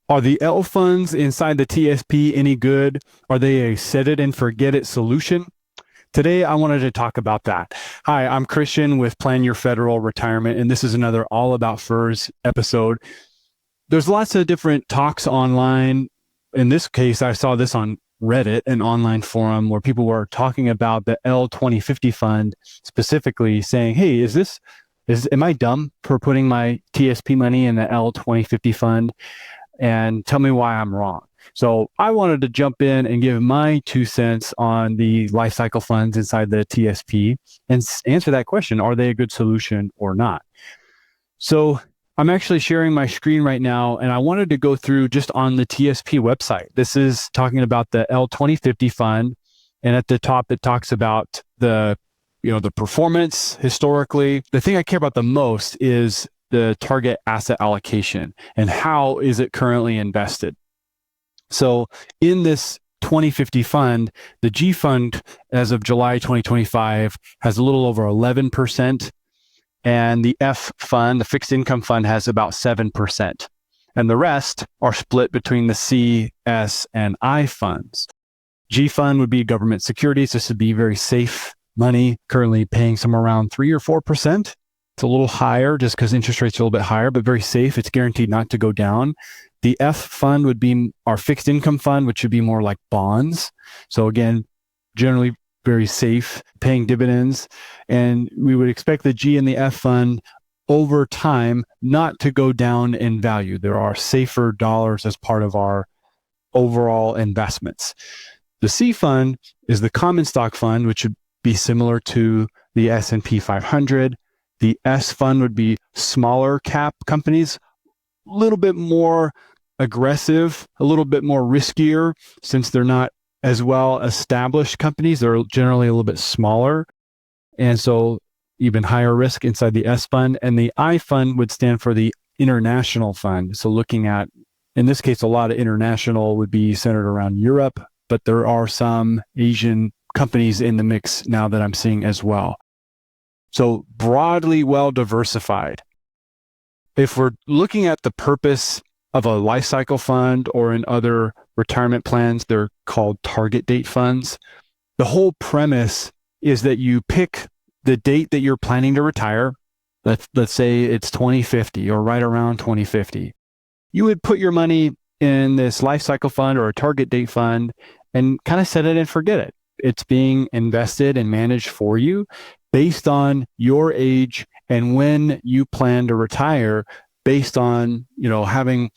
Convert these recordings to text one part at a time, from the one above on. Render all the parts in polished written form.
Are the L funds inside the TSP any good? Are they a set it and forget it solution? Today, I wanted to talk about that. Hi, I'm Christian with Plan Your Federal Retirement, and this is another All About FERS episode. There's lots of different talks online. In this case, I saw this on Reddit, an online forum where people were talking about the L2050 fund, specifically saying, hey, am I dumb for putting my TSP money in the L2050 fund? And tell me why I'm wrong. So I wanted to jump in and give my 2 cents on the Lifecycle funds inside the TSP and answer that question. Are they a good solution or not? So I'm actually sharing my screen right now, and I wanted to go through just on the TSP website. This is talking about the L2050 fund. And at the top, it talks about the performance historically. The thing I care about the most is the target asset allocation and how is it currently invested. So in this 2050 fund, the G fund as of July 2025 has a little over 11%, and the F fund, the fixed income fund, has about 7%. And the rest are split between the C, S, and I funds. G fund would be government securities. This would be very safe money, currently paying somewhere around 3 or 4%. It's a little higher just because interest rates are a little bit higher, but very safe. It's guaranteed not to go down. The F fund would be our fixed income fund, which would be more like bonds. So again, generally very safe, paying dividends. And we would expect the G and the F fund over time not to go down in value. There are safer dollars as part of our overall investments. The C fund is the common stock fund, which would be similar to the S&P 500. The S fund would be smaller cap companies, a little bit more aggressive, a little bit more riskier since they're not as well established companies. They're generally a little bit smaller. And so even higher risk inside the S fund. And the I fund would stand for the international fund. So looking at, in this case, a lot of international would be centered around Europe, but there are some Asian companies in the mix now that I'm seeing as well. So broadly well diversified. If we're looking at the purpose of a life cycle fund or in other retirement plans, they're called target date funds. The whole premise is that you pick the date that you're planning to retire. Let's say it's 2050 or right around 2050. You would put your money in this life cycle fund or a target date fund and kind of set it and forget it. It's being invested and managed for you based on your age and when you plan to retire, based on, having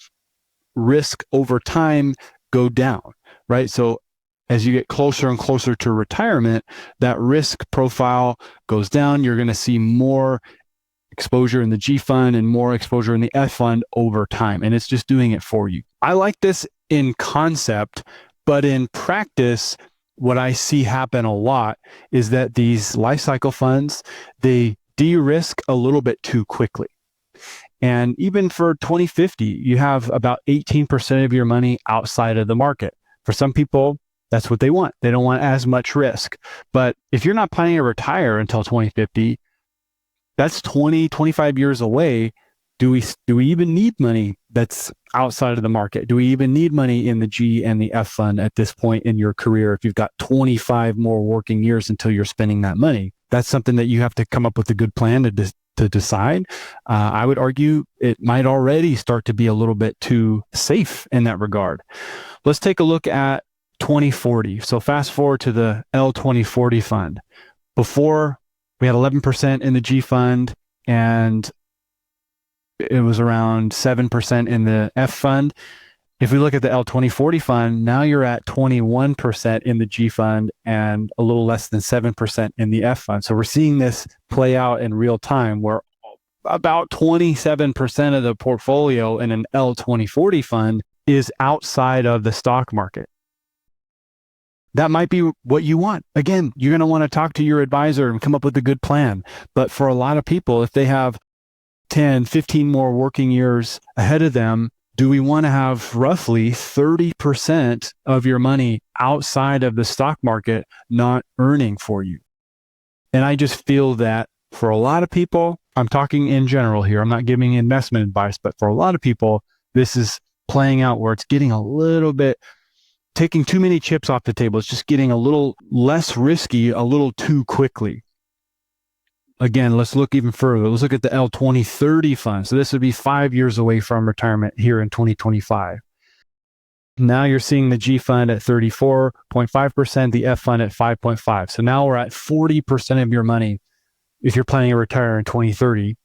risk over time go down, right? So as you get closer and closer to retirement, that risk profile goes down. You're going to see more exposure in the G fund and more exposure in the F fund over time. And it's just doing it for you. I like this in concept, but in practice, what I see happen a lot is that these life cycle funds, they de-risk a little bit too quickly. And even for 2050, you have about 18% of your money outside of the market. For some people, that's what they want. They don't want as much risk. But if you're not planning to retire until 2050, that's 20, 25 years away. Do we even need money that's outside of the market? Do we even need money in the G and the F fund at this point in your career if you've got 25 more working years until you're spending that money? That's something that you have to come up with a good plan to decide. I would argue it might already start to be a little bit too safe in that regard. Let's take a look at 2040. So fast forward to the L2040 fund. Before, we had 11% in the G fund and it was around 7% in the F fund. If we look at the L2040 fund, now you're at 21% in the G fund and a little less than 7% in the F fund. So we're seeing this play out in real time where about 27% of the portfolio in an L2040 fund is outside of the stock market. That might be what you want. Again, you're going to want to talk to your advisor and come up with a good plan. But for a lot of people, if they have 10, 15 more working years ahead of them, do we want to have roughly 30% of your money outside of the stock market not earning for you? And I just feel that for a lot of people, I'm talking in general here, I'm not giving investment advice, but for a lot of people, this is playing out where it's getting a little bit, taking too many chips off the table. It's just getting a little less risky, a little too quickly. Again, let's look even further. Let's look at the L2030 fund. So this would be 5 years away from retirement here in 2025. Now you're seeing the G fund at 34.5%, the F fund at 5.5%. So now we're at 40% of your money. If you're planning to retire in 2030,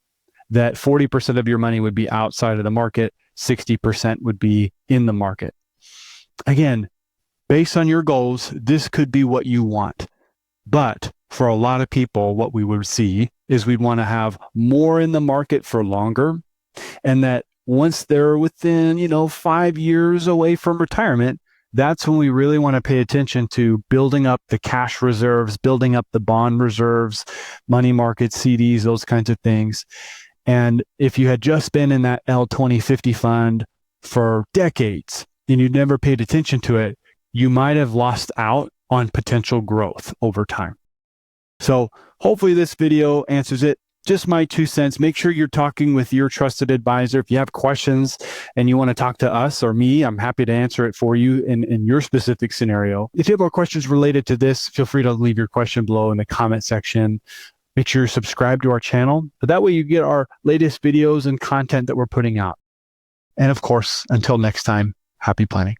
that 40% of your money would be outside of the market, 60% would be in the market. Again, based on your goals, this could be what you want. But for a lot of people, what we would see is we'd want to have more in the market for longer. And that once they're within, 5 years away from retirement, that's when we really want to pay attention to building up the cash reserves, building up the bond reserves, money market CDs, those kinds of things. And if you had just been in that L2050 fund for decades and you'd never paid attention to it, you might have lost out on potential growth over time. So hopefully this video answers it. Just my 2 cents. Make sure you're talking with your trusted advisor. If you have questions and you want to talk to us or me, I'm happy to answer it for you in your specific scenario. If you have more questions related to this, feel free to leave your question below in the comment section. Make sure you're subscribed to our channel. But that way you get our latest videos and content that we're putting out. And of course, until next time, happy planning.